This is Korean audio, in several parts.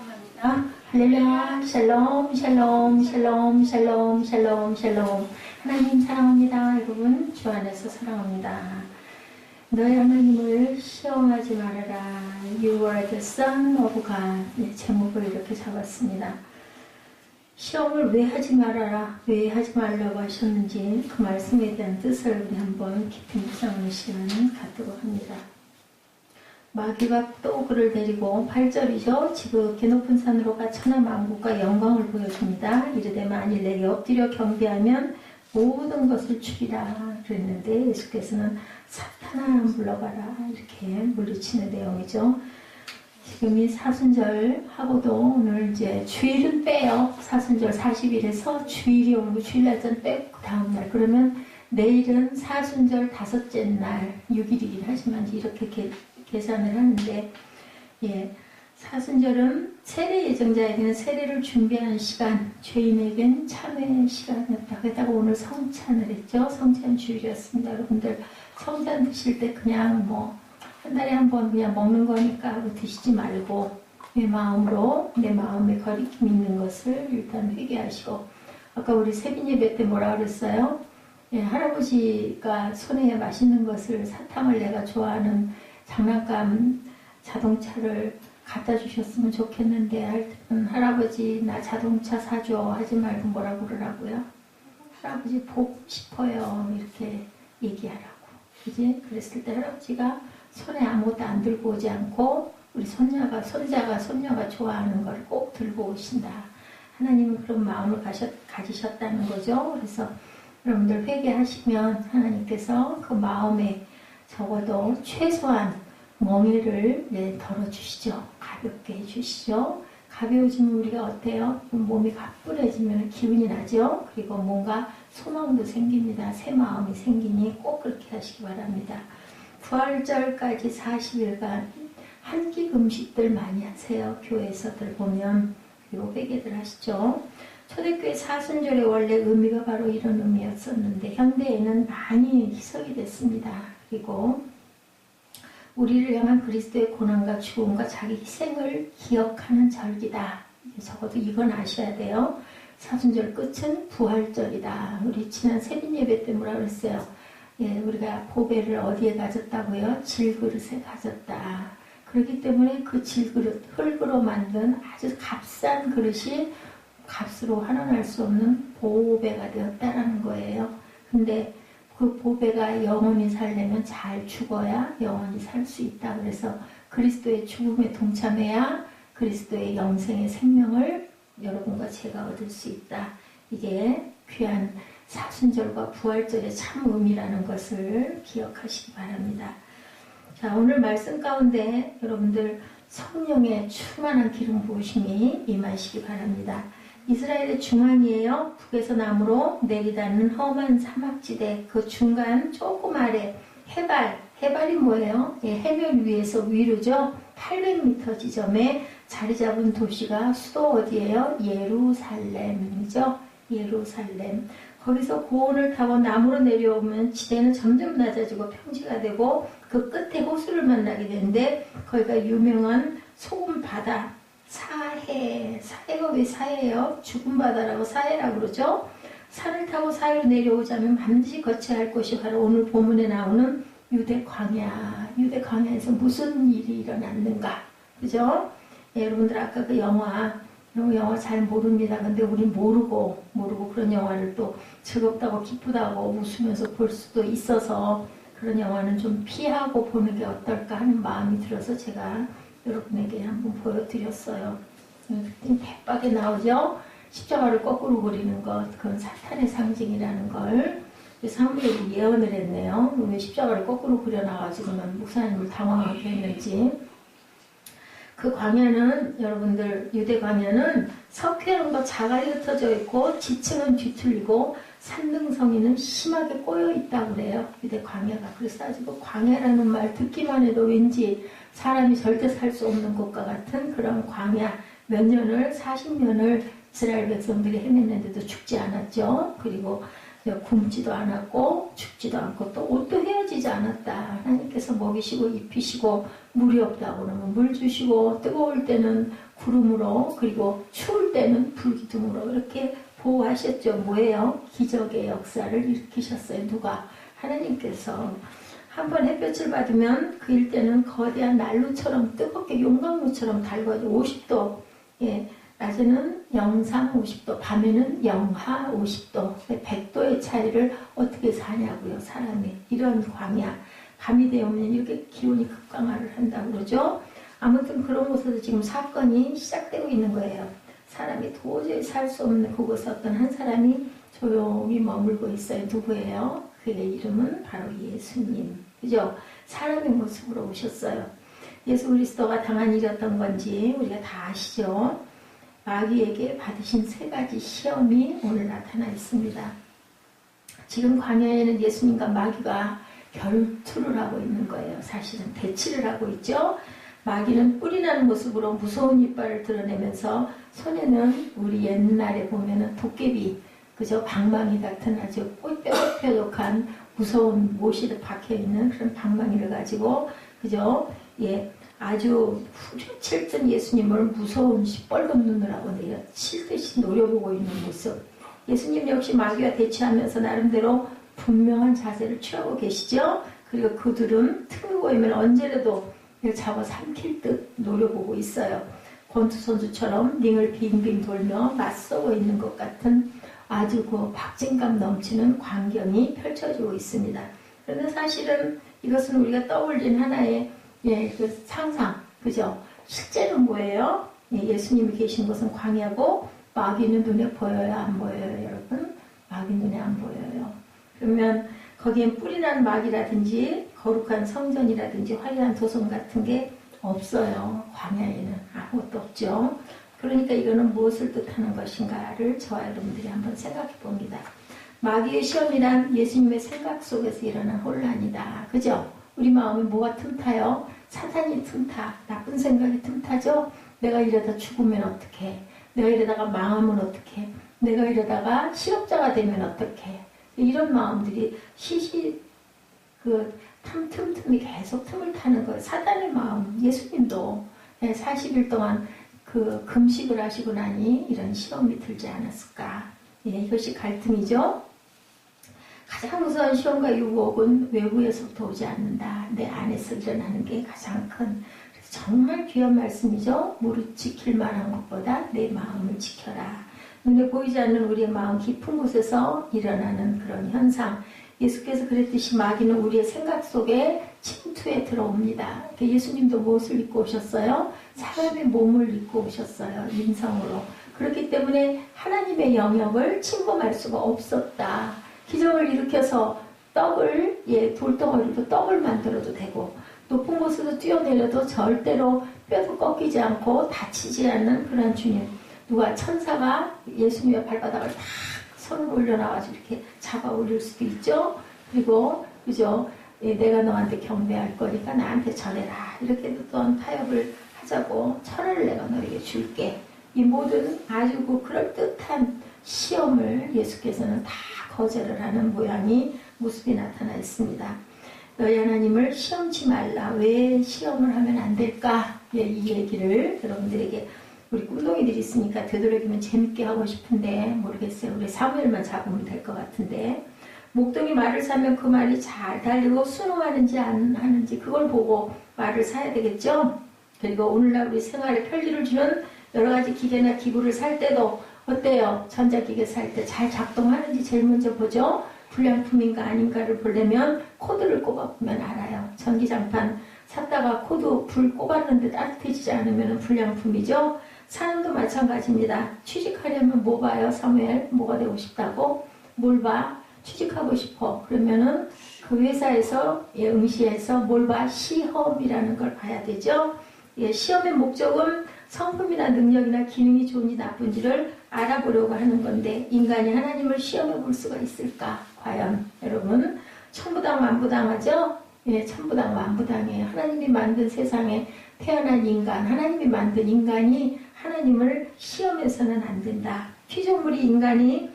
축원합니다. 할렐루야, 샬롬, 샬롬, 샬롬, 샬롬, 샬롬, 샬롬. 하나님 사랑합니다. 여러분, 주 안에서 사랑합니다. 너희 하나님을 시험하지 말아라. You are the son of God. 네, 제목을 이렇게 잡았습니다. 시험을 왜 하지 말아라, 왜 하지 말라고 하셨는지 그 말씀에 대한 뜻을 우리 한번 깊이 묵상하는 시간을 갖도록 합니다. 마귀가 또 그를 데리고 8절이죠. 지극히 높은 산으로 가 천하 만국과 영광을 보여줍니다. 이르되 만일 내게 엎드려 경배하면 모든 것을 주리라 그랬는데 예수께서는 사탄아 물러가라 이렇게 물리치는 내용이죠. 지금 이 사순절하고도 오늘 이제 주일은 빼요. 사순절 40일에서 주일이 오고 주일날짜는 빼고 그 다음날 그러면 내일은 사순절 다섯째 날 6일이긴 하지만 이렇게 계산을 하는데, 예, 사순절은 세례 예정자에게는 세례를 준비하는 시간, 죄인에겐 참회의 시간이었다. 그랬다가 오늘 성찬을 했죠. 성찬 주일이었습니다. 여러분들 성찬 드실 때 그냥 뭐 한 달에 한 번 그냥 먹는 거니까 드시지 말고 내 마음으로 내 마음에 거리낌 있는 것을 일단 회개하시고, 아까 우리 세빈 예배 때 뭐라 그랬어요? 예, 할아버지가 손에 맛있는 것을 사탕을 내가 좋아하는 장난감 자동차를 갖다 주셨으면 좋겠는데 할 때는 할아버지 나 자동차 사줘 하지 말고 뭐라고 그러라고요? 할아버지 보고 싶어요 이렇게 얘기하라고. 그지? 그랬을 때 할아버지가 손에 아무것도 안 들고 오지 않고 우리 손자가 좋아하는 걸 꼭 들고 오신다. 하나님은 그런 마음을 가지셨다는 거죠. 그래서 여러분들 회개하시면 하나님께서 그 마음에 적어도 최소한 멍에를 덜어주시죠. 가볍게 해주시죠. 가벼워지면 우리가 어때요? 몸이 가뿐해지면 기운이 나죠. 그리고 뭔가 소망도 생깁니다. 새 마음이 생기니 꼭 그렇게 하시기 바랍니다. 부활절까지 40일간 한 끼 음식들 많이 하세요. 교회에서들 보면. 그리고 회개들 하시죠. 초대교회 사순절의 원래 의미가 바로 이런 의미였었는데 현대에는 많이 희석이 됐습니다. 그리고 우리를 향한 그리스도의 고난과 죽음과 자기 희생을 기억하는 절기다. 적어도 이건 아셔야 돼요. 사순절 끝은 부활절이다. 우리 지난 세빈 예배 때 뭐라 그랬어요? 예, 우리가 보배를 어디에 가졌다고요? 질그릇에 가졌다. 그렇기 때문에 그 질그릇, 흙으로 만든 아주 값싼 그릇이 값으로 환원할 수 없는 보배가 되었다라는 거예요. 근데 그 보배가 영원히 살려면 잘 죽어야 영원히 살 수 있다. 그래서 그리스도의 죽음에 동참해야 그리스도의 영생의 생명을 여러분과 제가 얻을 수 있다. 이게 귀한 사순절과 부활절의 참 의미라는 것을 기억하시기 바랍니다. 자, 오늘 말씀 가운데 여러분들 성령의 충만한 기름 부으심이 임하시기 바랍니다. 이스라엘의 중앙이에요. 북에서 남으로 내리닿는 험한 사막지대 그 중간 조금 아래 해발이 뭐예요? 예, 해변 위에서 위로죠. 800m 지점에 자리 잡은 도시가 수도 어디예요? 예루살렘이죠. 예루살렘. 거기서 고원을 타고 남으로 내려오면 지대는 점점 낮아지고 평지가 되고 그 끝에 호수를 만나게 되는데 거기가 유명한 소금 바다 사해가 왜 사해예요? 죽은 바다라고 사해라고 그러죠. 산을 타고 사해로 내려오자면 반드시 거쳐야 할 곳이 바로 오늘 본문에 나오는 유대 광야. 유대 광야에서 무슨 일이 일어났는가? 그죠? 예, 여러분들 아까 그 영화 잘 모릅니다. 근데 우리 모르고 그런 영화를 또 즐겁다고 기쁘다고 웃으면서 볼 수도 있어서 그런 영화는 좀 피하고 보는 게 어떨까 하는 마음이 들어서 제가 여러분에게 한번 보여드렸어요. 대박에 나오죠? 십자가를 거꾸로 그리는 것, 그건 사탄의 상징이라는 걸. 그래서 한 분이 예언을 했네요. 왜 십자가를 거꾸로 그려놔가지고는 목사님을 당황하게 했는지. 그 광야는 여러분들 유대 광야는 석회암과 자갈이 흩어져 있고 지층은 뒤틀리고 산등성이는 심하게 꼬여 있다고 그래요. 유대 광야가. 그래서 아주 그 광야라는 말 듣기만 해도 왠지 사람이 절대 살 수 없는 곳과 같은 그런 광야 몇 년을 40년을 이스라엘 백성들이 헤맸는데도 죽지 않았죠. 그리고 굶지도 않았고 죽지도 않고 또 옷도 헤어지지 않았다. 하나님께서 먹이시고 입히시고 물이 없다고 그러면 물 주시고 뜨거울 때는 구름으로 그리고 추울 때는 불기둥으로 이렇게 보호하셨죠. 뭐예요? 기적의 역사를 일으키셨어요. 누가? 하나님께서. 한번 햇볕을 받으면 그 일대는 거대한 난로처럼 뜨겁게 용광로처럼 달궈져 50도, 예, 낮에는 영상 50도, 밤에는 영하 50도, 100도의 차이를 어떻게 사냐고요, 사람이. 이런 광야. 밤이 되면 이렇게 기온이 급강하를 한다고 그러죠. 아무튼 그런 곳에서 지금 사건이 시작되고 있는 거예요. 사람이 도저히 살 수 없는 그곳에 어떤 한 사람이 조용히 머물고 있어요. 누구예요? 그의 이름은 바로 예수님. 그죠? 사람의 모습으로 오셨어요. 예수 그리스도가 당한 일이었던 건지 우리가 다 아시죠? 마귀에게 받으신 3가지 시험이 오늘 나타나 있습니다. 지금 광야에는 예수님과 마귀가 결투를 하고 있는 거예요. 사실은 대치를 하고 있죠. 마귀는 뿔이 나는 모습으로 무서운 이빨을 드러내면서 손에는 우리 옛날에 보면은 도깨비, 그저 방망이 같은 아주 뾰족한 무서운 못이 박혀있는 그런 방망이를 가지고 그저 예 아주 후려칠 예수님을 무서운 시뻘건 눈으로 내려 칠듯이 노려보고 있는 모습. 예수님 역시 마귀와 대치하면서 나름대로 분명한 자세를 취하고 계시죠. 그리고 그들은 틈이 보이면 언제라도 잡아 삼킬 듯 노려보고 있어요. 권투 선수처럼 링을 빙빙 돌며 맞서고 있는 것 같은 아주 그 박진감 넘치는 광경이 펼쳐지고 있습니다. 그런데 사실은 이것은 우리가 떠올린 하나의 그 상상, 그죠? 실제는 뭐예요? 예수님이 계신 곳은 광야고 마귀는 눈에 보여요, 안 보여요, 여러분? 마귀 눈에 안 보여요. 그러면 거기엔 뿔이 난 마귀라든지 거룩한 성전이라든지 화려한 도성 같은 게 없어요. 광야에는 아무것도 없죠. 그러니까 이거는 무엇을 뜻하는 것인가를 저와 여러분들이 한번 생각해 봅니다. 마귀의 시험이란 예수님의 생각 속에서 일어난 혼란이다. 그죠? 우리 마음에 뭐가 틈타요? 사탄이 틈타. 나쁜 생각이 틈타죠? 내가 이러다 죽으면 어떡해? 내가 이러다가 망하면 어떡해? 내가 이러다가 실업자가 되면 어떡해? 이런 마음들이 틈틈이 계속 틈을 타는 거예요. 사탄의 마음. 예수님도 40일 동안 그 금식을 하시고 나니 이런 시험이 들지 않았을까? 예, 이것이 갈등이죠. 가장 무서운 시험과 유혹은 외부에서부터 오지 않는다. 내 안에서 일어나는 게 가장 큰. 정말 귀한 말씀이죠. 무릇 지킬 만한 것보다 내 마음을 지켜라. 눈에 보이지 않는 우리의 마음 깊은 곳에서 일어나는 그런 현상. 예수께서 그랬듯이 마귀는 우리의 생각 속에 침투에 들어옵니다. 예수님도 무엇을 입고 오셨어요? 사람의 몸을 입고 오셨어요. 인성으로. 그렇기 때문에 하나님의 영역을 침범할 수가 없었다. 기적을 일으켜서 떡을, 돌덩어리로 떡을 만들어도 되고 높은 곳에서 뛰어내려도 절대로 뼈도 꺾이지 않고 다치지 않는 그런 주님. 누가 천사가 예수님의 발바닥을 탁 손을 올려놔가지고 이렇게 잡아 올릴 수도 있죠. 그리고 그죠? 내가 너한테 경배할 거니까 나한테 전해라. 이렇게 또한 타협을 하자고 천하를 내가 너에게 줄게. 이 모든 아주 그럴듯한 시험을 예수께서는 다 거절을 하는 모습이 나타나 있습니다. 너희 하나님을 시험치 말라. 왜 시험을 하면 안 될까? 이 얘기를 여러분들에게 우리 꿈동이들이 있으니까 되도록이면 재밌게 하고 싶은데 모르겠어요. 우리 사무엘만 잡으면 될 것 같은데 목동이 말을 사면 그 말이 잘 달리고 순응하는지 안 하는지 그걸 보고 말을 사야 되겠죠. 그리고 오늘날 우리 생활에 편리를 주는 여러 가지 기계나 기구를 살 때도 어때요? 전자기계 살 때 잘 작동하는지 제일 먼저 보죠. 불량품인가 아닌가를 보려면 코드를 꼽아보면 알아요. 전기장판 샀다가 코드 불 꼽았는데 따뜻해지지 않으면 불량품이죠. 사람도 마찬가지입니다. 취직하려면 뭐 봐요? 사무엘 뭐가 되고 싶다고? 뭘 봐? 취직하고 싶어. 그러면은 그 회사에서 응시해서 뭘 봐? 시험이라는 걸 봐야 되죠. 시험의 목적은 성품이나 능력이나 기능이 좋은지 나쁜지를 알아보려고 하는 건데 인간이 하나님을 시험해 볼 수가 있을까? 과연 여러분 천부당만부당하죠? 천부당만부당해요. 하나님이 만든 세상에 태어난 인간, 하나님이 만든 인간이 하나님을 시험해서는 안 된다. 피조물이 인간이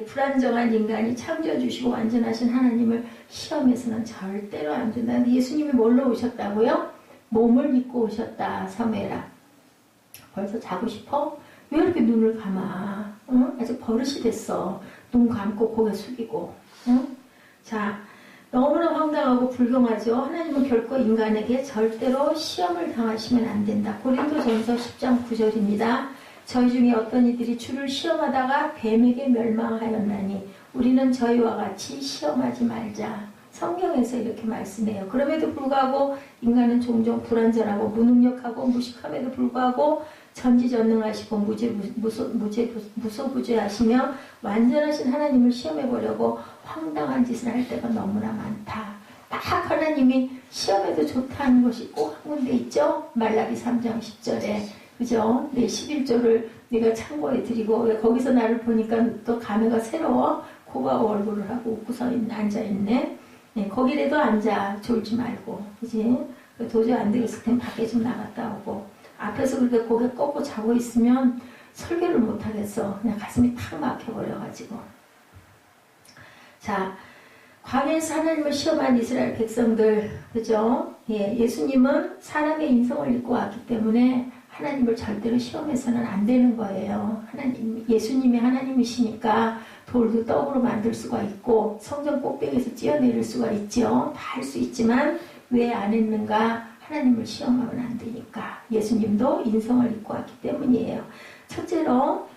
불안정한 인간이 창조해주시고 완전하신 하나님을 시험해서는 절대로 안 된다. 근데 예수님이 뭘로 오셨다고요? 몸을 입고 오셨다. 사무엘아. 벌써 자고 싶어? 왜 이렇게 눈을 감아? 응? 아직 버릇이 됐어. 눈 감고 고개 숙이고. 응? 자, 너무나 황당하고 불경하죠. 하나님은 결코 인간에게 절대로 시험을 당하시면 안 된다. 고린도전서 10장 9절입니다. 저희 중에 어떤 이들이 주를 시험하다가 뱀에게 멸망하였나니 우리는 저희와 같이 시험하지 말자. 성경에서 이렇게 말씀해요. 그럼에도 불구하고 인간은 종종 불완전하고 무능력하고 무식함에도 불구하고 전지전능하시고 무소부재하시며 완전하신 하나님을 시험해보려고 황당한 짓을 할 때가 너무나 많다. 딱 하나님이 시험해도 좋다는 것이 꼭 한 군데 있죠. 말라기 3장 10절에 그죠? 내 11조를 네가 참고해 드리고 거기서 나를 보니까 또 감회가 새로워. 코가 얼굴을 하고 웃고서 앉아있네. 네, 거기라도 앉아. 졸지 말고. 그지? 도저히 안 되겠을 땐 밖에 좀 나갔다 오고. 앞에서 그렇게 고개 꺾고 자고 있으면 설교를 못하겠어. 그냥 가슴이 탁 막혀버려가지고. 자, 광야에서 하나님을 시험한 이스라엘 백성들, 그죠? 예, 예수님은 사람의 인성을 입고 왔기 때문에 하나님을 절대로 시험해서는 안 되는 거예요. 예수님이 하나님이시니까 돌도 떡으로 만들 수가 있고 성전 꼭대기에서 뛰어내릴 수가 있죠. 다 할 수 있지만 왜 안 했는가? 하나님을 시험하면 안 되니까. 예수님도 인성을 입고 왔기 때문이에요. 첫째로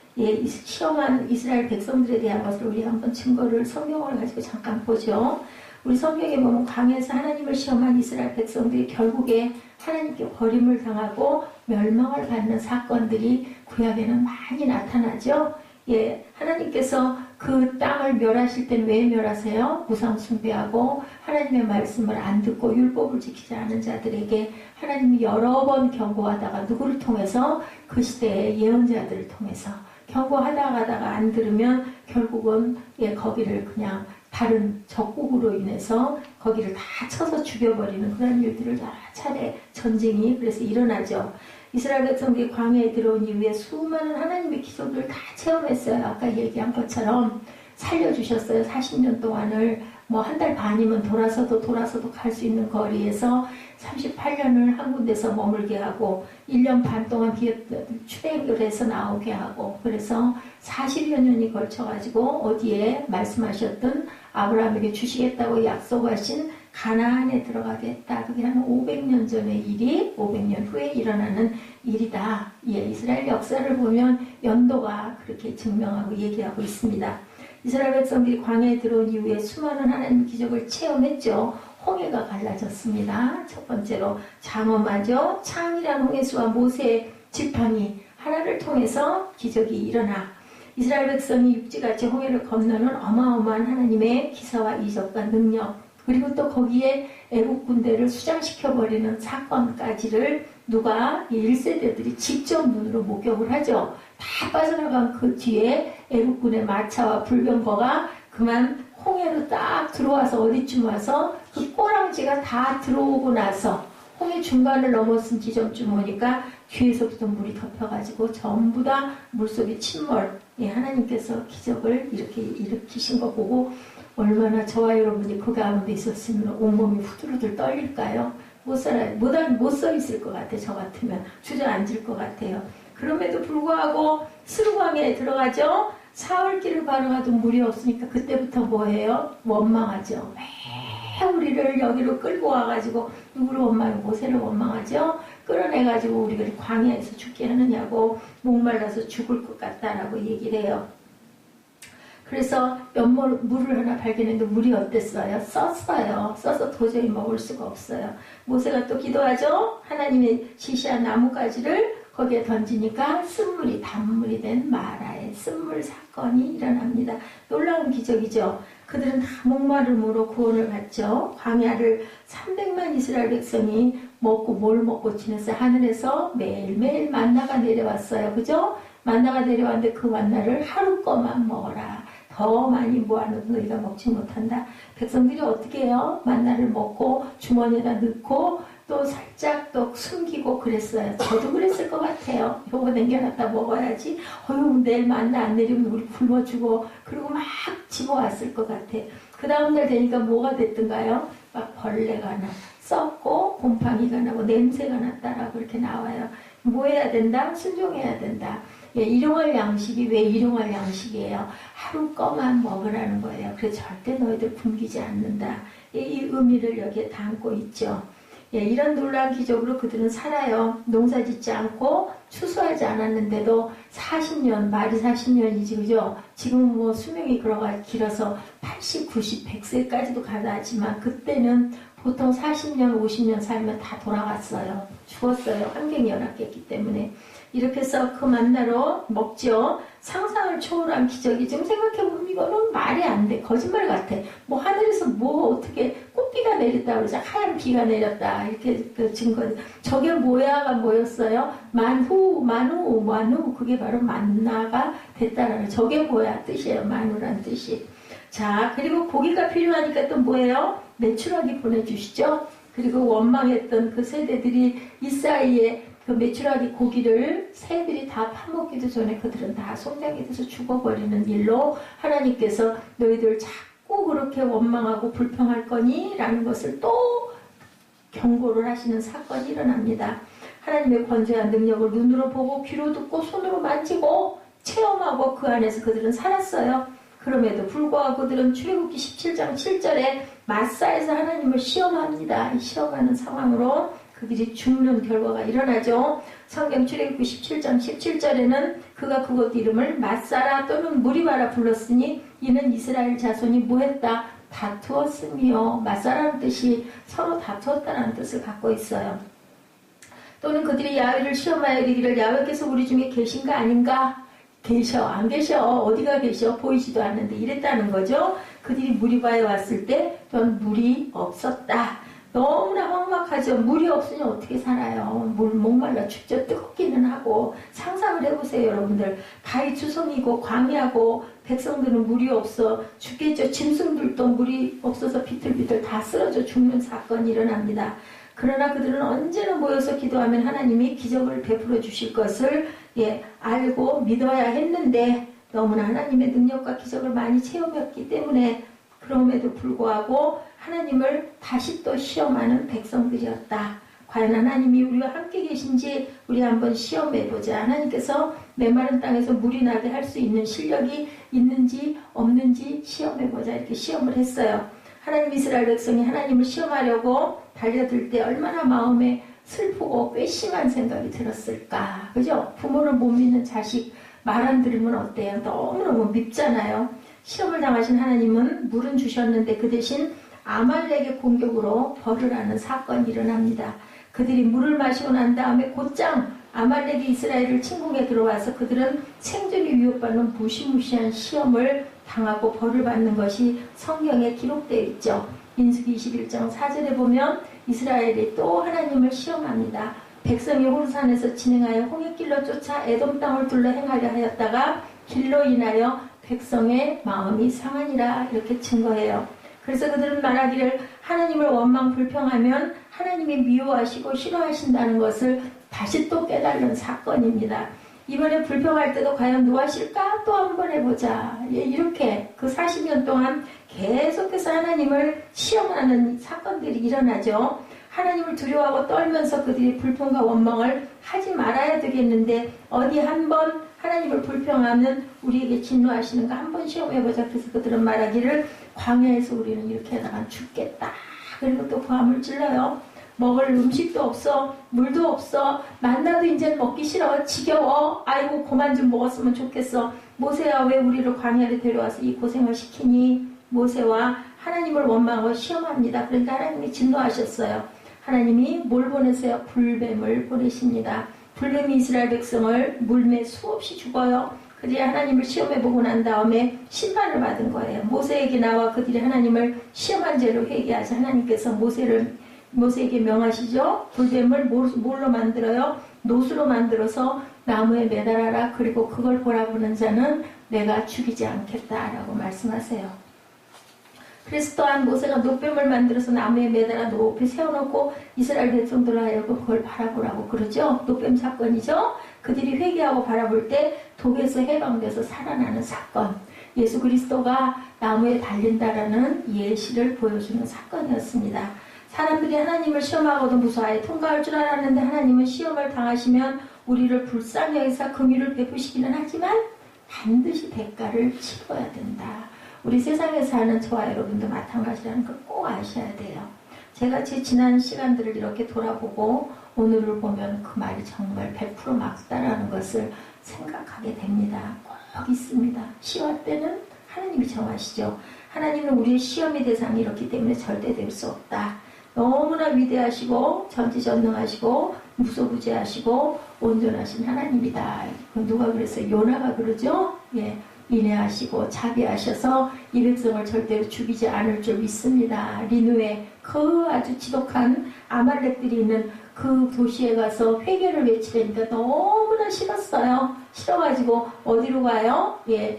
시험한 이스라엘 백성들에 대한 것을 우리 한번 증거를 성경을 가지고 잠깐 보죠. 우리 성경에 보면 광야에서 하나님을 시험한 이스라엘 백성들이 결국에 하나님께 버림을 당하고 멸망을 받는 사건들이 구약에는 많이 나타나죠. 예, 하나님께서 그 땅을 멸하실 때는 왜 멸하세요? 우상 숭배하고 하나님의 말씀을 안 듣고 율법을 지키지 않은 자들에게 하나님이 여러 번 경고하다가 누구를 통해서? 그 시대의 예언자들을 통해서 경고하다가 안 들으면 결국은 거기를 그냥 다른 적국으로 인해서 거기를 다 쳐서 죽여버리는 그런 일들을 여러 차례 전쟁이 그래서 일어나죠. 이스라엘 백성들이 광야에 들어온 이후에 수많은 하나님의 기적들을 다 체험했어요. 아까 얘기한 것처럼 살려주셨어요. 40년 동안을 뭐 한 달 반이면 돌아서도 갈 수 있는 거리에서 38년을 한 군데서 머물게 하고 1년 반 동안 출애굽을 해서 나오게 하고 그래서 40여 년이 걸쳐가지고 어디에 말씀하셨던 아브라함에게 주시겠다고 약속하신 가나안에 들어가게 했다. 그게 한 500년 전의 일이 500년 후에 일어나는 일이다. 예, 이스라엘 역사를 보면 연도가 그렇게 증명하고 얘기하고 있습니다. 이스라엘 백성들이 광야에 들어온 이후에 수많은 하나님 기적을 체험했죠. 홍해가 갈라졌습니다. 첫 번째로 장엄하죠. 창이란 홍해수와 모세의 지팡이 하나를 통해서 기적이 일어나 이스라엘 백성이 육지같이 홍해를 건너는 어마어마한 하나님의 기사와 이적과 능력 그리고 또 거기에 애국 군대를 수장시켜버리는 사건까지를 누가 1세대들이 직접 눈으로 목격을 하죠. 다 빠져나간 그 뒤에 애국군의 마차와 불병거가 그만 홍해로 딱 들어와서 어디쯤 와서 그 꼬랑지가 다 들어오고 나서 홍해 중간을 넘어선 지점쯤 오니까 뒤에서부터 물이 덮여가지고 전부 다 물속에 침몰. 예, 하나님께서 기적을 이렇게 일으키신 거 보고 얼마나 저와 여러분이 그 가운데 있었으면 온몸이 후들후들 떨릴까요? 못 서 있을 것 같아요. 저 같으면 주저앉을 것 같아요. 그럼에도 불구하고 스루광야에 들어가죠. 사흘길을 걸어가도 물이 없으니까 그때부터 뭐예요? 원망하죠. 왜 우리를 여기로 끌고 와가지고 누구를 원망하고 모세를 원망하죠? 끌어내가지고 우리를 광야에서 죽게 하느냐고 목말라서 죽을 것 같다라고 얘기를 해요. 그래서 물을 하나 발견했는데 물이 어땠어요? 썼어요. 써서 도저히 먹을 수가 없어요. 모세가 또 기도하죠. 하나님의 지시한 나뭇가지를 거기에 던지니까 쓴물이 단물이 된 마라의 쓴물 사건이 일어납니다. 놀라운 기적이죠. 그들은 다 목마름으로 구원을 받죠. 광야를 300만 이스라엘 백성이 뭘 먹고 지냈어요? 하늘에서 매일매일 만나가 내려왔어요. 그죠? 만나가 내려왔는데 그 만나를 하루 거만 먹어라. 더 많이 모아놓은 너희가 먹지 못한다. 백성들이 어떻게 해요? 만나를 먹고 주머니에다 넣고 또 살짝 또 숨기고 그랬어요. 저도 그랬을 것 같아요. 요거 남겨놨다 먹어야지. 내일 만나 안 내리면 우리 굶어 죽어. 그리고 막 집어왔을 것 같아. 그 다음날 되니까 뭐가 됐던가요? 막 벌레가 나, 썩고 곰팡이가 나고 냄새가 났다라고 이렇게 나와요. 뭐 해야 된다? 순종해야 된다. 예, 일용할 양식이 왜 일용할 양식이에요? 하루 거만 먹으라는 거예요. 그래서 절대 너희들 굶기지 않는다. 이 의미를 여기에 담고 있죠. 예, 이런 놀라운 기적으로 그들은 살아요. 농사 짓지 않고 추수하지 않았는데도 40년, 말이 40년이지, 그죠? 지금 뭐 수명이 길어서 80, 90, 100세까지도 가다 하지만 그때는 보통 40년, 50년 살면 다 돌아갔어요. 죽었어요. 환경이 열악했기 때문에. 이렇게 해서 그 만나러 먹죠. 상상을 초월한 기적이 지금 생각해보면 이거는 말이 안 돼. 거짓말 같아. 뭐 하늘에서 뭐 어떻게 꽃비가 내렸다 그러죠. 하얀 비가 내렸다. 이렇게 그 증거. 저게 뭐야가 뭐였어요? 만후. 그게 바로 만나가 됐다라는 저게 뭐야 뜻이에요. 만후란 뜻이. 자, 그리고 고기가 필요하니까 또 뭐예요? 메추라기 보내주시죠. 그리고 원망했던 그 세대들이 이 사이에 그 메추라기 고기를 새들이 다 파먹기도 전에 그들은 다 송장이 돼서 죽어버리는 일로 하나님께서 너희들 자꾸 그렇게 원망하고 불평할 거니? 라는 것을 또 경고를 하시는 사건이 일어납니다. 하나님의 권세한 능력을 눈으로 보고 귀로 듣고 손으로 만지고 체험하고 그 안에서 그들은 살았어요. 그럼에도 불구하고 그들은 출애굽기 17장 7절에 마사에서 하나님을 시험합니다. 이 시험하는 상황으로 그들이 죽는 결과가 일어나죠. 성경 출애굽기 17장 17절에는 그가 그곳 이름을 마사라 또는 무리바라 불렀으니 이는 이스라엘 자손이 뭐했다? 다투었으며 마사라는 뜻이 서로 다투었다는 뜻을 갖고 있어요. 또는 그들이 야훼를 시험하여 이르기를 야훼께서 우리 중에 계신가 아닌가? 계셔 안 계셔 어디가 계셔 보이지도 않는데 이랬다는 거죠. 그들이 무리바에 왔을 때 전 물이 없었다. 너무나 막막하죠. 물이 없으니 어떻게 살아요. 목말라 죽죠. 뜨겁기는 하고. 상상을 해보세요 여러분들. 가히 추성이고 광야고 백성들은 물이 없어 죽겠죠. 짐승들도 물이 없어서 비틀비틀 다 쓰러져 죽는 사건이 일어납니다. 그러나 그들은 언제나 모여서 기도하면 하나님이 기적을 베풀어 주실 것을 알고 믿어야 했는데 너무나 하나님의 능력과 기적을 많이 체험했기 때문에 그럼에도 불구하고 하나님을 다시 또 시험하는 백성들이었다. 과연 하나님이 우리와 함께 계신지 우리 한번 시험해보자. 하나님께서 메마른 땅에서 물이 나게 할 수 있는 실력이 있는지 없는지 시험해보자. 이렇게 시험을 했어요. 하나님 이스라엘 백성이 하나님을 시험하려고 달려들 때 얼마나 마음에 슬프고 괘씸한 생각이 들었을까. 그죠? 부모를 못 믿는 자식 말 안 들으면 어때요? 너무너무 밉잖아요. 시험을 당하신 하나님은 물은 주셨는데 그 대신 아말렉의 공격으로 벌을 하는 사건이 일어납니다. 그들이 물을 마시고 난 다음에 곧장 아말렉이 이스라엘을 침공해 들어와서 그들은 생존이 위협받는 무시무시한 시험을 당하고 벌을 받는 것이 성경에 기록되어 있죠. 민수기 21장 4절에 보면 이스라엘이 또 하나님을 시험합니다. 백성이 호르산에서 진행하여 홍해길로 쫓아 에돔 땅을 둘러 행하려 하였다가 길로 인하여 백성의 마음이 상하니라 이렇게 증거해요. 그래서 그들은 말하기를 하나님을 원망 불평하면 하나님이 미워하시고 싫어하신다는 것을 다시 또 깨달은 사건입니다. 이번에 불평할 때도 과연 노하실까? 또 한번 해보자. 이렇게 그 40년 동안 계속해서 하나님을 시험하는 사건들이 일어나죠. 하나님을 두려워하고 떨면서 그들이 불평과 원망을 하지 말아야 되겠는데 어디 한번 하나님을 불평하면 우리에게 진노하시는가 한번 시험해보자. 그래서 그들은 말하기를 광야에서 우리는 이렇게 하다가 죽겠다. 그리고 또 고함을 찔러요. 먹을 음식도 없어, 물도 없어, 만나도 이제 먹기 싫어, 지겨워, 아이고 그만 좀 먹었으면 좋겠어. 모세야 왜 우리를 광야로 데려와서 이 고생을 시키니? 모세와 하나님을 원망하고 시험합니다. 그러니까 하나님이 진노하셨어요. 하나님이 뭘 보내세요? 불뱀을 보내십니다. 불뱀이 이스라엘 백성을 물매 수없이 죽어요. 그들이 하나님을 시험해보고 난 다음에 심판을 받은 거예요. 모세에게 나와 그들이 하나님을 시험한 죄로 회개하자. 하나님께서 모세에게 명하시죠. 불뱀을 뭘로 만들어요? 노수로 만들어서 나무에 매달아라. 그리고 그걸 보라보는 자는 내가 죽이지 않겠다라고 말씀하세요. 그래서 또한 모세가 노뱀을 만들어서 나무에 매달아 높이 세워놓고 이스라엘 백성들을 하여금 그걸 바라보라고 그러죠. 노뱀 사건이죠. 그들이 회개하고 바라볼 때 독에서 해방돼서 살아나는 사건. 예수 그리스도가 나무에 달린다라는 예시를 보여주는 사건이었습니다. 사람들이 하나님을 시험하고도 무사히 통과할 줄 알았는데 하나님은 시험을 당하시면 우리를 불쌍히 여기서 긍휼을 베푸시기는 하지만 반드시 대가를 치러야 된다. 우리 세상에 사는 저와 여러분도 마찬가지라는 걸 꼭 아셔야 돼요. 제가 제 지난 시간들을 이렇게 돌아보고 오늘을 보면 그 말이 정말 100% 맞다라는 것을 생각하게 됩니다. 꼭 있습니다. 시험 때는 하나님이 정하시죠. 하나님은 우리의 시험의 대상이 이렇기 때문에 절대 될 수 없다. 너무나 위대하시고 전지전능하시고 무소부재하시고 온전하신 하나님이다. 누가 그랬어요? 요나가 그러죠? 예, 인내하시고 자비하셔서 이 백성을 절대로 죽이지 않을 줄 믿습니다. 리누에 그 아주 지독한 아말렉들이 있는 그 도시에 가서 회개를 외치려니까 너무나 싫었어요. 싫어가지고 어디로 가요? 예,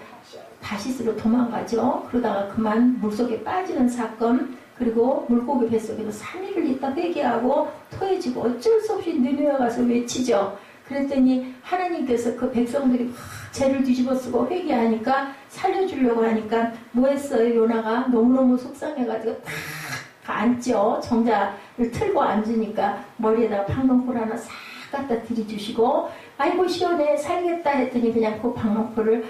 다시스로 도망가죠. 그러다가 그만 물속에 빠지는 사건, 그리고 물고기 뱃속에서 3일을 있다 회개하고 토해지고 어쩔 수 없이 느느에 가서 외치죠. 그랬더니 하나님께서 그 백성들이 막 죄를 뒤집어쓰고 회개하니까 살려주려고 하니까 뭐 했어요? 요나가 너무너무 속상해가지고 탁 앉죠. 정자를 틀고 앉으니까 머리에다가 방망포 하나 싹 갖다 들이주시고 아이고 시원해 살겠다 했더니 그냥 그 방망포를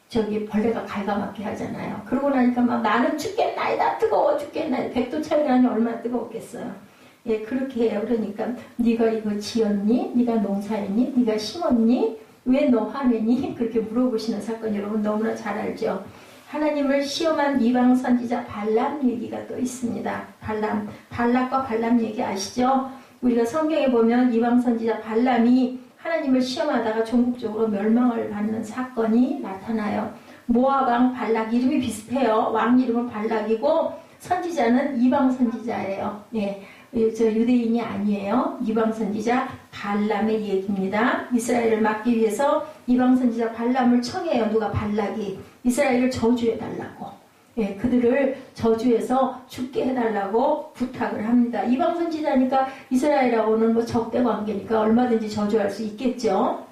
저기 벌레가 갉아먹게 하잖아요. 그러고 나니까 막 나는 죽겠나이다 뜨거워 죽겠나이다 100도 차이가 나니 얼마나 뜨거웠겠어요. 예, 그렇게 해요. 그러니까 네가 이거 지었니? 네가 농사했니? 네가 심었니? 왜 너 화내니? 그렇게 물어보시는 사건 여러분 너무나 잘 알죠. 하나님을 시험한 이방 선지자 발람 얘기가 또 있습니다. 발락과 발람 얘기 아시죠? 우리가 성경에 보면 이방 선지자 발람이 하나님을 시험하다가 종국적으로 멸망을 받는 사건이 나타나요. 모압 왕 발락 이름이 비슷해요. 왕 이름은 발락이고 선지자는 이방 선지자예요. 예, 저 유대인이 아니에요. 이방 선지자 발람의 얘기입니다. 이스라엘을 막기 위해서 이방 선지자 발람을 청해요. 누가? 발락이 이스라엘을 저주해달라고. 예, 그들을 저주해서 죽게 해달라고 부탁을 합니다. 이방 선지자니까 이스라엘하고는 뭐 적대 관계니까 얼마든지 저주할 수 있겠죠.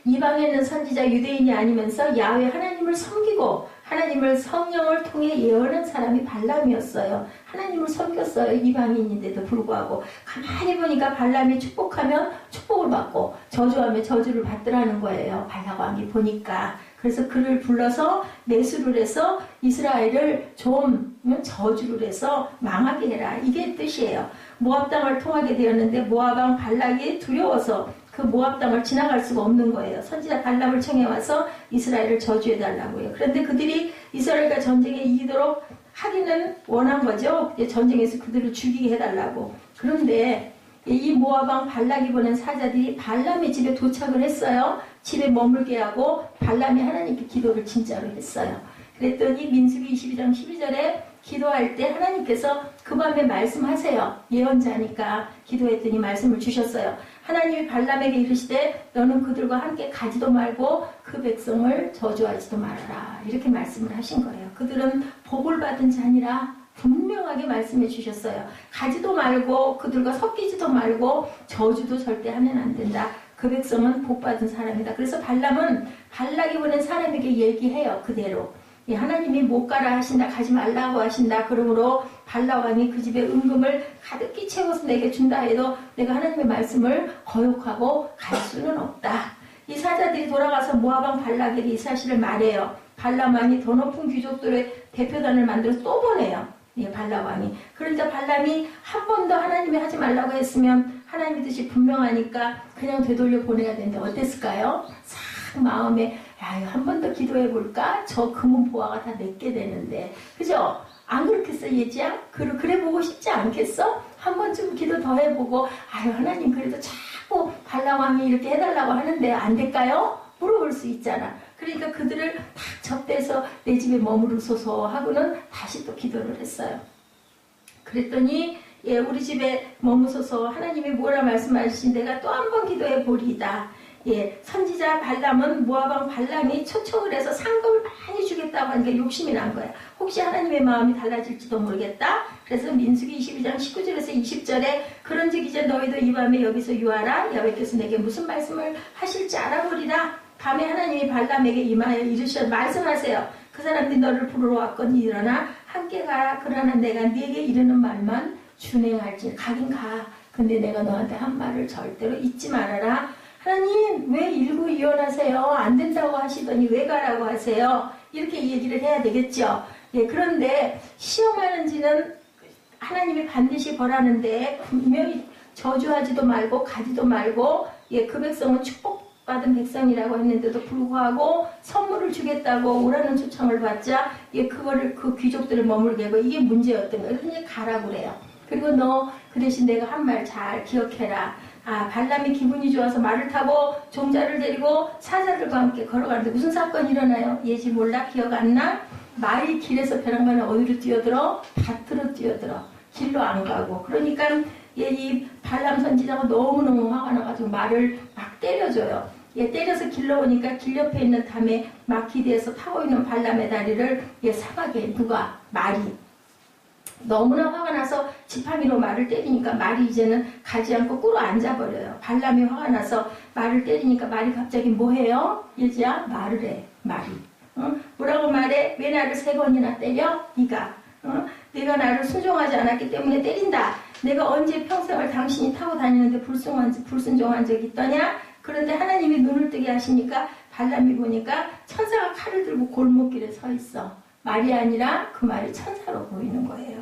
이방에 있는 선지자 유대인이 아니면서 야훼 하나님을 섬기고 하나님을 성령을 통해 예언한 사람이 발람이었어요. 하나님을 섬겼어요. 이방인인데도 불구하고. 가만히 보니까 발람이 축복하면 축복을 받고 저주하면 저주를 받더라는 거예요. 발락 왕이 보니까. 그래서 그를 불러서 매수를 해서 이스라엘을 좀 저주를 해서 망하게 해라. 이게 뜻이에요. 모압 땅을 통하게 되었는데 모압 왕 발락이 두려워서 그 모압 땅을 지나갈 수가 없는 거예요. 선지자 발람을 청해와서 이스라엘을 저주해달라고요. 그런데 그들이 이스라엘과 전쟁에 이기도록 하기는 원한 거죠. 전쟁에서 그들을 죽이게 해달라고. 그런데 이 모압 왕 발락이 보낸 사자들이 발람의 집에 도착을 했어요. 집에 머물게 하고 발람이 하나님께 기도를 진짜로 했어요. 그랬더니 민수기 22장 12절에 기도할 때 하나님께서 그 밤에 말씀하세요. 예언자니까 기도했더니 말씀을 주셨어요. 하나님이 발람에게 이르시되 너는 그들과 함께 가지도 말고 그 백성을 저주하지도 말아라. 이렇게 말씀을 하신 거예요. 그들은 복을 받은 자니라 분명하게 말씀해 주셨어요. 가지도 말고 그들과 섞이지도 말고 저주도 절대 하면 안 된다. 그 백성은 복받은 사람이다. 그래서 발람은 발락이 보낸 사람에게 얘기해요. 그대로. 하나님이 못 가라 하신다. 가지 말라고 하신다. 그러므로 발락 왕이 그 집에 은금을 가득히 채워서 내게 준다 해도 내가 하나님의 말씀을 거역하고 갈 수는 없다. 이 사자들이 돌아가서 모압 왕 발락에게 이 사실을 말해요. 발람 왕이 더 높은 귀족들의 대표단을 만들어서 또 보내요. 예, 발락 왕이. 그러니까 발람이 한 번 더 하나님이 하지 말라고 했으면 하나님의 뜻이 분명하니까 그냥 되돌려 보내야 되는데 어땠을까요? 싹 마음에 한 번 더 기도해 볼까? 저 금은 보화가 다 내게 되는데. 그죠? 안 그렇겠어, 예지야? 그래 보고 싶지 않겠어? 한 번쯤 기도 더 해보고, 하나님 그래도 자꾸 발람 왕이 이렇게 해달라고 하는데 안 될까요? 물어볼 수 있잖아. 그러니까 그들을 딱 접대서 내 집에 머무르소서 하고는 다시 또 기도를 했어요. 그랬더니 예, 우리 집에 머무소서 하나님이 뭐라 말씀하신 내가 또 한 번 기도해 보리이다. 예, 선지자 발람은 모압 왕 발람이 초청을 해서 상금을 많이 주겠다고 하니까 욕심이 난 거야. 혹시 하나님의 마음이 달라질지도 모르겠다. 그래서 민수기 22장 19절에서 20절에 그런즉 이제 너희도 이 밤에 여기서 유하라. 여호와께서 내게 무슨 말씀을 하실지 알아보리라. 밤에 하나님이 발람에게 임하여 이르셔 말씀하세요. 그 사람들이 너를 부르러 왔거니 일어나 함께 가라. 그러나 내가 네게 이르는 말만 준행할지. 가긴 가. 근데 내가 너한테 한 말을 절대로 잊지 말아라. 하나님 왜 일구이연하세요? 안 된다고 하시더니 왜 가라고 하세요? 이렇게 얘기를 해야 되겠죠. 예, 그런데 시험하는지는 하나님이 반드시 벌하는데 분명히 저주하지도 말고 가지도 말고 예, 그 백성은 축복받은 백성이라고 했는데도 불구하고 선물을 주겠다고 오라는 초청을 받자 예, 그거를 그 귀족들을 머물게 하고 이게 문제였던 거예요. 그래서 이제 가라고 그래요. 그리고 너 그 대신 내가 한 말 잘 기억해라. 아, 발람이 기분이 좋아서 말을 타고 종자를 데리고 사자들과 함께 걸어가는데 무슨 사건이 일어나요? 예지 몰라? 기억 안 나? 말이 길에서 변한 거는 어디로 뛰어들어? 밭으로 뛰어들어. 길로 안 가고. 그러니까 이 발람 선지자가 너무너무 화가 나가지고 말을 막 때려줘요. 얘 때려서 길러 오니까 길 옆에 있는 담에 막히대에서 타고 있는 발람의 다리를 얘 사가게 누가? 말이. 너무나 화가 나서 지팡이로 말을 때리니까 말이 이제는 가지 않고 꿇어 앉아버려요. 발람이 화가 나서 말을 때리니까 말이 갑자기 뭐해요? 예지야 말을 해. 말이. 뭐라고 말해? 왜 나를 3번이나 때려? 네가. 내가 나를 순종하지 않았기 때문에 때린다. 내가 언제 평생을 당신이 타고 다니는데 불순종한 적이 있더냐? 그런데 하나님이 눈을 뜨게 하시니까 발람이 보니까 천사가 칼을 들고 골목길에 서 있어. 말이 아니라 그 말이 천사로 보이는 거예요.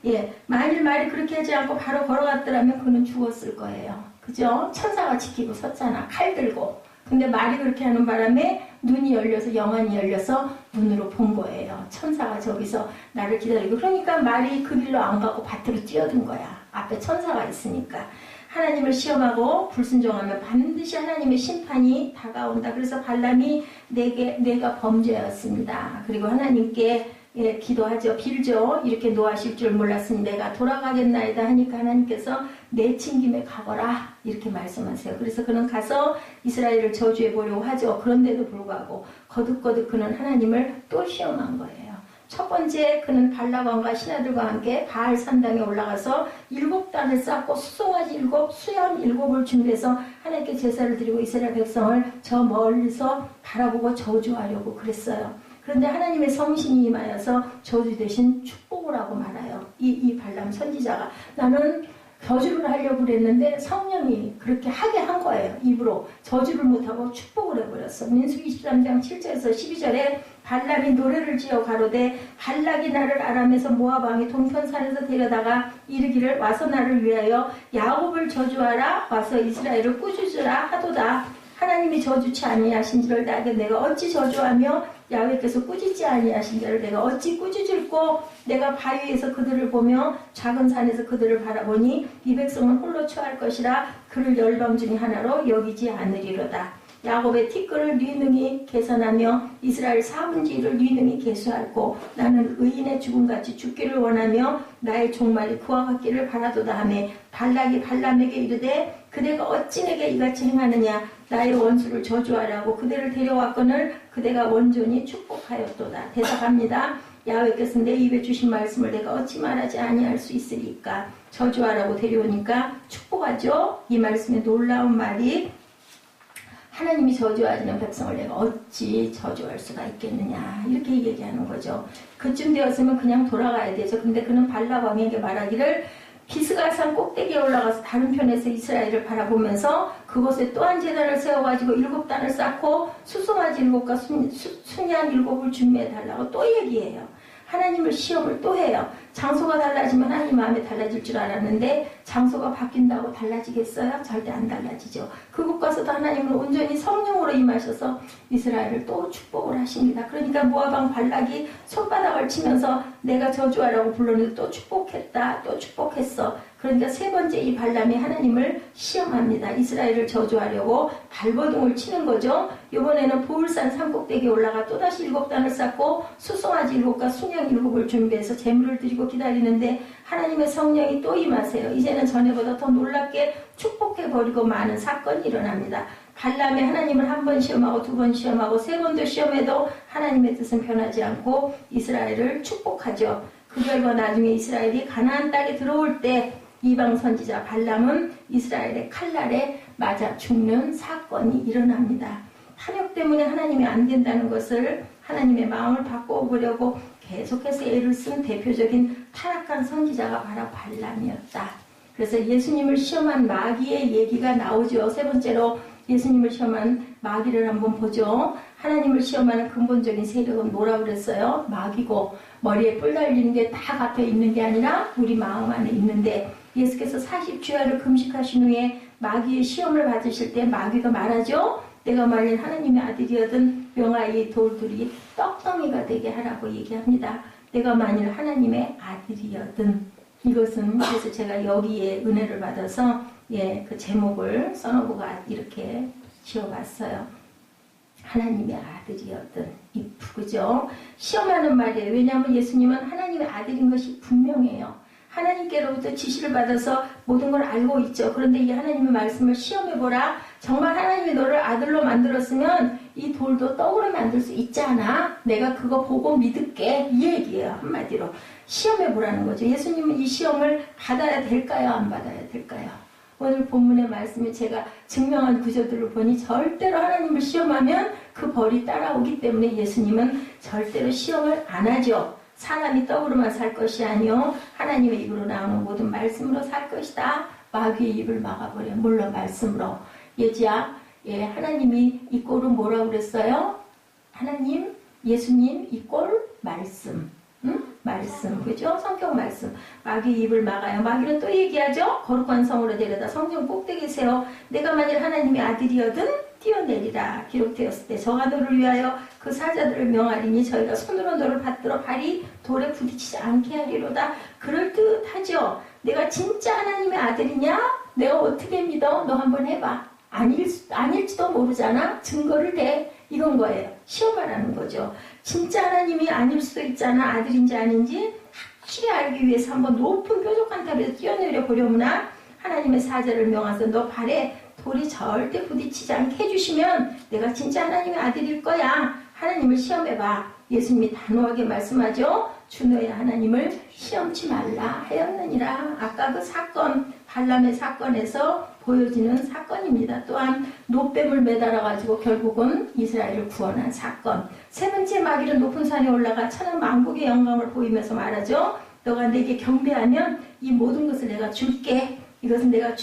예, 만일 말이 그렇게 하지 않고 바로 걸어갔더라면 그는 죽었을 거예요. 그죠? 천사가 지키고 섰잖아. 칼 들고. 근데 말이 그렇게 하는 바람에 눈이 열려서 영안이 열려서 눈으로 본 거예요. 천사가 저기서 나를 기다리고. 그러니까 말이 그 길로 안 가고 밭으로 뛰어든 거야. 앞에 천사가 있으니까. 하나님을 시험하고 불순종하면 반드시 하나님의 심판이 다가온다. 그래서 발람이 내가 범죄였습니다. 그리고 하나님께 예, 기도하죠. 빌죠. 이렇게 노하실 줄 몰랐으니 내가 돌아가겠나이다 하니까 하나님께서 내친 김에 가거라 이렇게 말씀하세요. 그래서 그는 가서 이스라엘을 저주해 보려고 하죠. 그런데도 불구하고 거듭거듭 그는 하나님을 또 시험한 거예요. 첫 번째 그는 발라반과 신하들과 함께 바알 산당에 올라가서 7단을 쌓고 수송아지 7, 수염 7을 준비해서 하나님께 제사를 드리고 이스라엘 백성을 저 멀리서 바라보고 저주하려고 그랬어요. 그런데 하나님의 성신이 임하여서 저주 대신 축복을 하고 말아요. 이 발람 선지자가 나는 저주를 하려고 그랬는데 성령이 그렇게 하게 한 거예요. 입으로 저주를 못하고 축복을 해버렸어. 민수기 23장 7절에서 12절에 발람이 노래를 지어 가로되 발락이 나를 아람에서 모압 왕이 동편산에서 데려다가 이르기를 와서 나를 위하여 야곱을 저주하라 와서 이스라엘을 꾸짖으라 하도다. 하나님이 저주치 아니하신지를 내가 어찌 저주하며 야훼께서 꾸짖지 아니하신 자를 내가 어찌 꾸짖을꼬. 내가 바위에서 그들을 보며 작은 산에서 그들을 바라보니 이 백성은 홀로 처할 것이라 그를 열방 중에 하나로 여기지 않으리로다. 야곱의 티끌을 뉘능히 계산하며 이스라엘 4분의 1을 뉘능히 계수하고 나는 의인의 죽음같이 죽기를 원하며 나의 종말이 그와 같기를 바라도다 하며 발락이 발람에게 이르되 그대가 어찌 내게 이같이 행하느냐. 나의 원수를 저주하라고 그대를 데려왔거늘 그대가 원존히 축복하였도다. 대답합니다. 야훼께서 내 입에 주신 말씀을 내가 어찌 말하지 아니할 수 있으리까. 저주하라고 데려오니까 축복하죠. 이 말씀에 놀라운 말이 하나님이 저주하시는 백성을 내가 어찌 저주할 수가 있겠느냐 이렇게 얘기하는 거죠. 그쯤 되었으면 그냥 돌아가야 되죠. 근데 그는 발락 왕에게 말하기를 비스가산 꼭대기에 올라가서 다른 편에서 이스라엘을 바라보면서 그곳에 또 한 제단을 세워가지고 7단을 쌓고 수송아지 7과 순양 7을 준비해달라고 또 얘기해요. 하나님을 시험을 또 해요. 장소가 달라지면 하나님 마음에 달라질 줄 알았는데 장소가 바뀐다고 달라지겠어요? 절대 안 달라지죠. 그곳 가서도 하나님은 온전히 성령으로 임하셔서 이스라엘을 또 축복을 하십니다. 그러니까 모압왕 발락이 손바닥을 치면서 내가 저주하라고 불렀는데 또 축복했다. 또 축복했어. 그러니까 세 번째 이 발람이 하나님을 시험합니다. 이스라엘을 저주하려고 발버둥을 치는 거죠. 이번에는 보울산 산꼭대기에 올라가 또다시 7단을 쌓고 수송아지 7과 순양 7을 준비해서 제물을 드리고 기다리는데 하나님의 성령이 또 임하세요. 이제는 전에보다 더 놀랍게 축복해버리고 많은 사건이 일어납니다. 발람이 하나님을 한 번 시험하고 2번 시험하고 3번도 시험해도 하나님의 뜻은 변하지 않고 이스라엘을 축복하죠. 그 결과 나중에 이스라엘이 가나안 땅에 들어올 때 이방 선지자 발람은 이스라엘의 칼날에 맞아 죽는 사건이 일어납니다. 탐욕 때문에 하나님이 안 된다는 것을 하나님의 마음을 바꿔보려고 계속해서 애를 쓴 대표적인 타락한 선지자가 바로 발람이었다. 그래서 예수님을 시험한 마귀의 얘기가 나오죠. 세 번째로 예수님을 시험한 마귀를 한번 보죠. 하나님을 시험하는 근본적인 세력은 뭐라고 그랬어요? 마귀고, 머리에 뿔 달리는 게 다 갇혀 있는 게 아니라 우리 마음 안에 있는데, 예수께서 40주야를 금식하신 후에 마귀의 시험을 받으실 때 마귀가 말하죠. 내가 만일 하나님의 아들이어든 명하이 돌들이 떡덩이가 되게 하라고 얘기합니다. 내가 만일 하나님의 아들이어든. 이것은 그래서 제가 여기에 은혜를 받아서 그 제목을 써놓고 이렇게 지어봤어요. 하나님의 아들이었던 그죠? 시험하는 말이에요. 왜냐하면 예수님은 하나님의 아들인 것이 분명해요. 하나님께로부터 지시를 받아서 모든 걸 알고 있죠. 그런데 이 하나님의 말씀을 시험해보라. 정말 하나님이 너를 아들로 만들었으면 이 돌도 떡으로 만들 수 있잖아. 내가 그거 보고 믿을게. 이 얘기예요. 한마디로. 시험해보라는 거죠. 예수님은 이 시험을 받아야 될까요? 안 받아야 될까요? 오늘 본문의 말씀에 제가 증명한 구조들을 보니 절대로 하나님을 시험하면 그 벌이 따라오기 때문에 예수님은 절대로 시험을 안 하죠. 사람이 떡으로만 살 것이 아니요 하나님의 입으로 나오는 모든 말씀으로 살 것이다. 마귀의 입을 막아버려. 물론 말씀으로. 예지야, 하나님이 이 꼴은 뭐라고 그랬어요? 하나님, 예수님 이 꼴 말씀. 말씀, 그죠? 성경 말씀. 마귀의 입을 막아요. 마귀는 또 얘기하죠? 거룩한 성으로 데려다 성전 꼭대기에 세워 내가 만일 하나님의 아들이어든 뛰어내리라. 기록되었을 때 저가 너를 위하여 그 사자들을 명하리니 저희가 손으로 너를 받들어 발이 돌에 부딪히지 않게 하리로다. 그럴듯하죠? 내가 진짜 하나님의 아들이냐? 내가 어떻게 믿어? 너 한번 해봐. 아닐지도 모르잖아? 증거를 대. 이건 거예요. 시험하라는 거죠. 진짜 하나님이 아닐 수도 있잖아. 아들인지 아닌지 확실히 알기 위해서 한번 높은 뾰족한 탑에서 뛰어내려 보려무나 하나님의 사자를 명하서 너 발에 돌이 절대 부딪히지 않게 해주시면 내가 진짜 하나님의 아들일 거야. 하나님을 시험해봐. 예수님이 단호하게 말씀하죠. 주 너의 하나님을 시험치 말라 하였느니라. 아까 그 사건, 발람의 사건에서 보여지는 사건입니다. 또한 노뱀을 매달아가지고 결국은 이스라엘을 구원한 사건. 세 번째 마귀는 높은 산에 올라가 천한 만국의 영광을 보이면서 말하죠. 너가 내게 경배하면 이 모든 것을 내가 줄게. 이것은 내가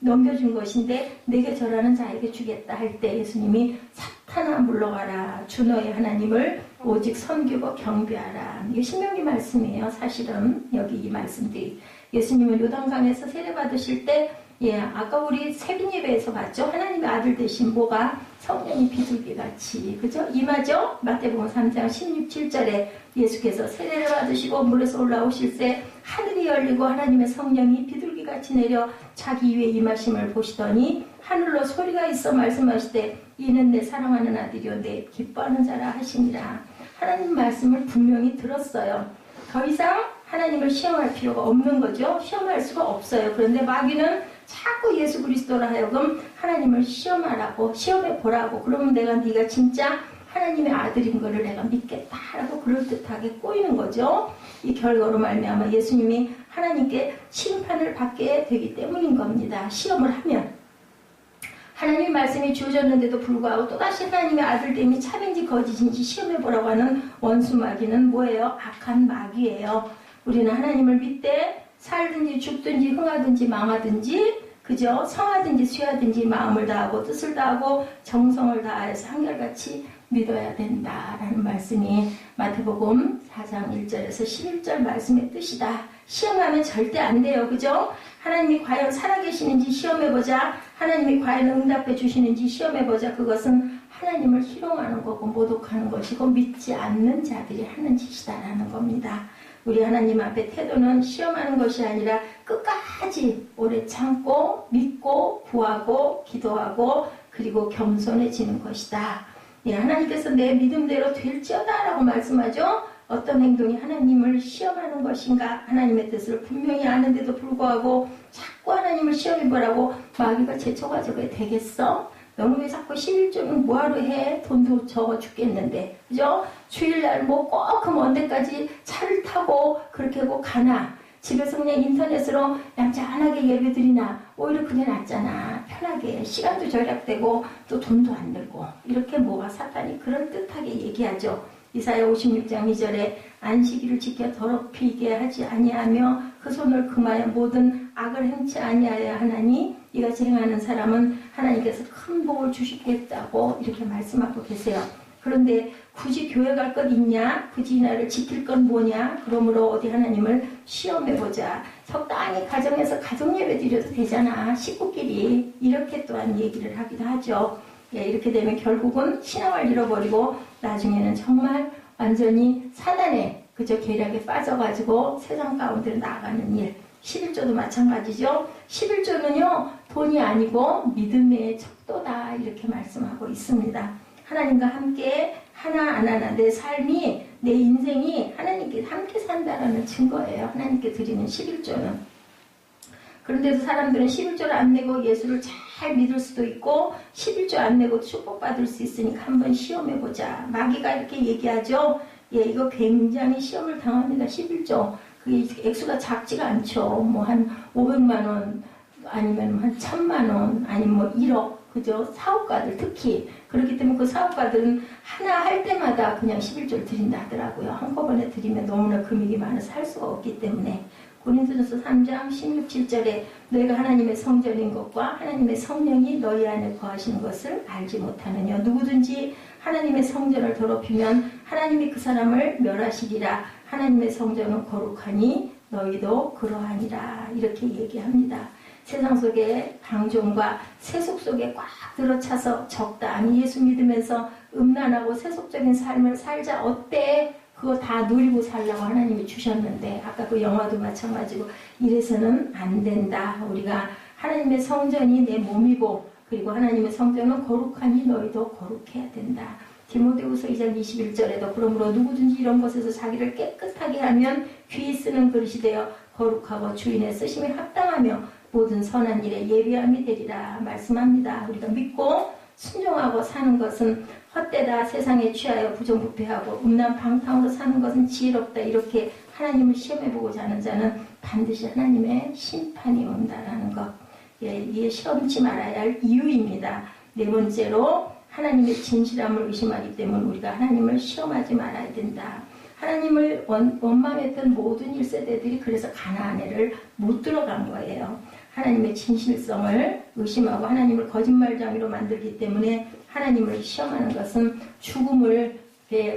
넘겨준 것인데 내게 절하는 자에게 주겠다 할 때 예수님이 사탄아 물러가라. 주 너의 하나님을 오직 섬기고 경배하라. 이게 신명기 말씀이에요. 사실은 여기 이 말씀들이. 예수님은 요단강에서 세례받으실 때 아까 우리 세빈 예배에서 봤죠. 하나님의 아들 되신 뭐가 성령이 비둘기같이 그죠? 임하죠. 마태복음 3장 16, 7절에 예수께서 세례를 받으시고 물에서 올라오실 때 하늘이 열리고 하나님의 성령이 비둘기같이 내려 자기 위에 임하심을 보시더니 하늘로 소리가 있어 말씀하시되 이는 내 사랑하는 아들이요 내 기뻐하는 자라 하시니라. 하나님 말씀을 분명히 들었어요. 더 이상 하나님을 시험할 필요가 없는 거죠. 시험할 수가 없어요. 그런데 마귀는 자꾸 예수 그리스도로 하여금 하나님을 시험하라고 시험해 보라고 그러면 네가 진짜 하나님의 아들인 거를 내가 믿겠다라고 그럴듯하게 꼬이는 거죠. 이 결과로 말미암아 예수님이 하나님께 심판을 받게 되기 때문인 겁니다. 시험을 하면 하나님의 말씀이 주어졌는데도 불구하고 또다시 하나님의 아들됨이 참인지 거짓인지 시험해보라고 하는 원수 마귀는 뭐예요? 악한 마귀예요. 우리는 하나님을 믿되 살든지 죽든지 흥하든지 망하든지 그죠? 성하든지 쇠하든지 마음을 다하고 뜻을 다하고 정성을 다해서 한결같이 믿어야 된다라는 말씀이 마태복음 4장 1절에서 11절 말씀의 뜻이다. 시험하면 절대 안 돼요. 그죠? 하나님이 과연 살아계시는지 시험해보자. 하나님이 과연 응답해 주시는지 시험해보자. 그것은 하나님을 희롱하는 거고 모독하는 것이고 믿지 않는 자들이 하는 짓이다라는 겁니다. 우리 하나님 앞에 태도는 시험하는 것이 아니라 끝까지 오래 참고 믿고 구하고 기도하고 그리고 겸손해지는 것이다. 하나님께서 내 믿음대로 될지어다 라고 말씀하죠. 어떤 행동이 하나님을 시험하는 것인가 하나님의 뜻을 분명히 아는데도 불구하고 자꾸 하나님을 시험해보라고 마귀가 제쳐가지고 되겠어? 너는 왜 자꾸 11조는 뭐하러 해? 돈도 적어 죽겠는데 그죠? 주일날 뭐 꼭 그 먼 데까지 차를 타고 그렇게 하고 가나 집에서 그냥 인터넷으로 얌전하게 예배드리나 오히려 그게 낫잖아. 편하게 시간도 절약되고 또 돈도 안 들고 이렇게 뭐가 사탄이 그럴듯하게 얘기하죠. 이사야 56장 2절에 안식일을 지켜 더럽히게 하지 아니하며 그 손을 금하여 모든 악을 행치 아니하여 하나니 이같이 행하는 사람은 하나님께서 큰 복을 주시겠다고 이렇게 말씀하고 계세요. 그런데 굳이 교회 갈 것 있냐? 굳이 나를 지킬 건 뭐냐? 그러므로 어디 하나님을 시험해보자. 적당히 가정에서 가정예배 드려도 되잖아. 식구끼리. 이렇게 또한 얘기를 하기도 하죠. 예, 이렇게 되면 결국은 신앙을 잃어버리고 나중에는 정말 완전히 사단의 그저 계략에 빠져가지고 세상 가운데로 나아가는 일. 11조도 마찬가지죠. 11조는요. 돈이 아니고 믿음의 척도다. 이렇게 말씀하고 있습니다. 하나님과 함께 하나하나 내 삶이 내 인생이 하나님께 함께 산다라는 증거예요. 하나님께 드리는 11조는. 그런데도 사람들은 11조를 안 내고 예수를 잘 믿을 수도 있고 11조 안 내고 축복받을 수 있으니까 한번 시험해보자. 마귀가 이렇게 얘기하죠. 예, 이거 굉장히 시험을 당합니다. 11조. 그게 액수가 작지가 않죠. 뭐 한 500만 원 아니면 한 1000만 원 아니면 뭐 1억. 그죠? 사업가들 특히. 그렇기 때문에 그 사업가들은 하나 할 때마다 그냥 11조를 드린다 하더라고요. 한꺼번에 드리면 너무나 금액이 많아서 할 수가 없기 때문에. 고린도전서 3장 16, 17절에 너희가 하나님의 성전인 것과 하나님의 성령이 너희 안에 거하시는 것을 알지 못하느냐. 누구든지 하나님의 성전을 더럽히면 하나님이 그 사람을 멸하시리라. 하나님의 성전은 거룩하니 너희도 그러하니라. 이렇게 얘기합니다. 세상 속에 방종과 세속 속에 꽉 들어차서 적당히 예수 믿으면서 음란하고 세속적인 삶을 살자. 어때? 그거 다 누리고 살라고 하나님이 주셨는데 아까 그 영화도 마찬가지고 이래서는 안 된다. 우리가 하나님의 성전이 내 몸이고 그리고 하나님의 성전은 거룩하니 너희도 거룩해야 된다. 디모데후서 2장 21절에도 그러므로 누구든지 이런 것에서 자기를 깨끗하게 하면 귀히 쓰는 그릇이 되어 거룩하고 주인의 쓰심에 합당하며 모든 선한 일에 예비함이 되리라 말씀합니다. 우리가 믿고 순종하고 사는 것은 헛되다. 세상에 취하여 부정부패하고 음란방탕으로 사는 것은 지혜롭다. 이렇게 하나님을 시험해보고자 하는 자는 반드시 하나님의 심판이 온다라는 것. 예, 이게 시험치 말아야 할 이유입니다. 네 번째로 하나님의 진실함을 의심하기 때문에 우리가 하나님을 시험하지 말아야 된다. 하나님을 원망했던 모든 1세대들이 그래서 가나안에를 못 들어간 거예요. 하나님의 진실성을 의심하고 하나님을 거짓말쟁이로 만들기 때문에 하나님을 시험하는 것은 죽음을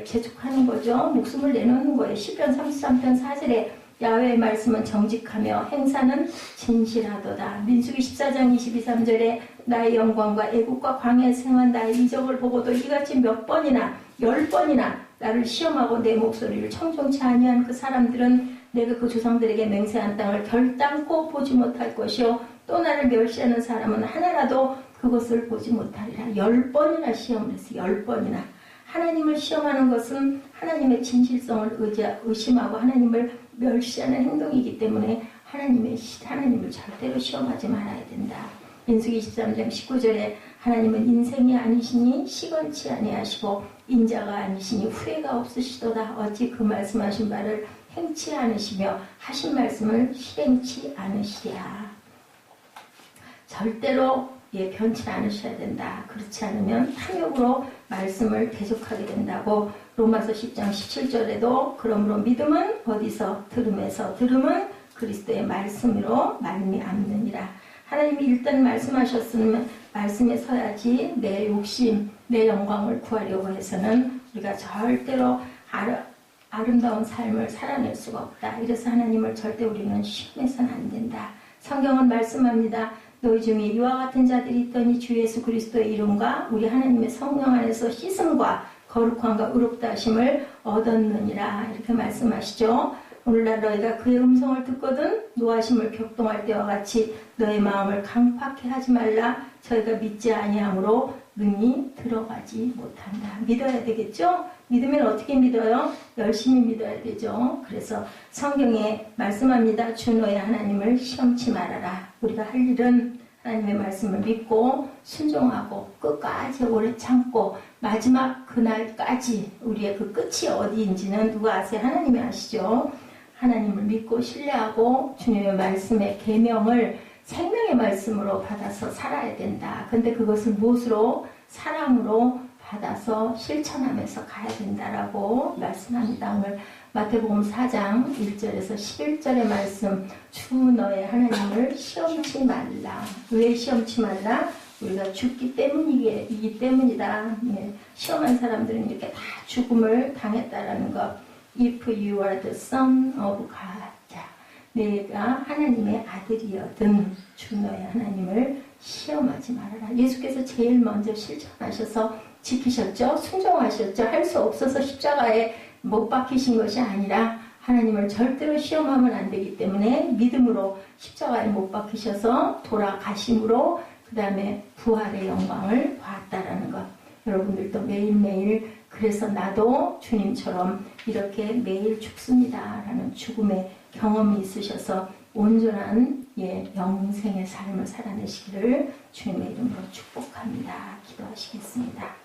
재촉하는 거죠. 목숨을 내놓는 거예요. 시편 33편 4절에 야훼의 말씀은 정직하며 행사는 진실하도다. 민수기 14장 22, 3절에 나의 영광과 애국과 광야에서 행한 나의 이적을 보고도 이같이 몇 번이나 10번이나 나를 시험하고 내 목소리를 청종치 아니한 그 사람들은 내가 그 조상들에게 맹세한 땅을 결단코 보지 못할 것이요 또 나를 멸시하는 사람은 하나라도 그것을 보지 못하리라. 10번이나 시험을 했어요. 10번이나. 하나님을 시험하는 것은 하나님의 진실성을 의심하고 하나님을 멸시하는 행동이기 때문에 하나님을 절대로 시험하지 말아야 된다. 민수기 23장 19절에 하나님은 인생이 아니시니 시건치 아니하시고 인자가 아니시니 후회가 없으시도다. 어찌 그 말씀하신 바를 행치 않으시며 하신 말씀을 실행치 않으시랴. 절대로 변치 않으셔야 된다. 그렇지 않으면 탐욕으로 말씀을 대적하게 된다고 로마서 10장 17절에도 그러므로 믿음은 어디서 들음에서 들음은 그리스도의 말씀으로 말미암느니라. 하나님이 일단 말씀하셨으면 말씀에 서야지 내 욕심, 내 영광을 구하려고 해서는 우리가 절대로 아름다운 삶을 살아낼 수가 없다. 이래서 하나님을 절대 우리는 시험해서는 안 된다. 성경은 말씀합니다. 너희 중에 이와 같은 자들이 있더니 주 예수 그리스도의 이름과 우리 하나님의 성령 안에서 씻음과 거룩함과 의롭다 하심을 얻었느니라. 이렇게 말씀하시죠. 오늘날 너희가 그의 음성을 듣거든 노하심을 격동할 때와 같이 너의 마음을 강팍해 하지 말라. 저희가 믿지 아니하므로 능히 들어가지 못한다. 믿어야 되겠죠? 믿으면 어떻게 믿어요? 열심히 믿어야 되죠. 그래서 성경에 말씀합니다. 주 너의 하나님을 시험치 말아라. 우리가 할 일은 하나님의 말씀을 믿고 순종하고 끝까지 오래 참고 마지막 그날까지 우리의 그 끝이 어디인지는 누가 아세요? 하나님이 아시죠? 하나님을 믿고 신뢰하고 주님의 말씀의 계명을 생명의 말씀으로 받아서 살아야 된다. 근데 그것을 무엇으로? 사랑으로 받아서 실천하면서 가야 된다라고 말씀합니다. 오늘 마태복음 4장 1절에서 11절의 말씀, 주 너의 하나님을 시험치 말라. 왜 시험치 말라? 우리가 죽기 때문이기 때문이다. 시험한 사람들은 이렇게 다 죽음을 당했다라는 것. If you are the son of God, 내가 하나님의 아들이여든 주 너의 하나님을 시험하지 말아라. 예수께서 제일 먼저 실천하셔서 지키셨죠. 순종하셨죠. 할 수 없어서 십자가에 못 박히신 것이 아니라 하나님을 절대로 시험하면 안 되기 때문에 믿음으로 십자가에 못 박히셔서 돌아가심으로 그 다음에 부활의 영광을 봤다라는 것. 여러분들도 매일매일 그래서 나도 주님처럼 이렇게 매일 죽습니다 라는 죽음의 경험이 있으셔서 온전한 영생의 삶을 살아내시기를 주님의 이름으로 축복합니다. 기도하시겠습니다.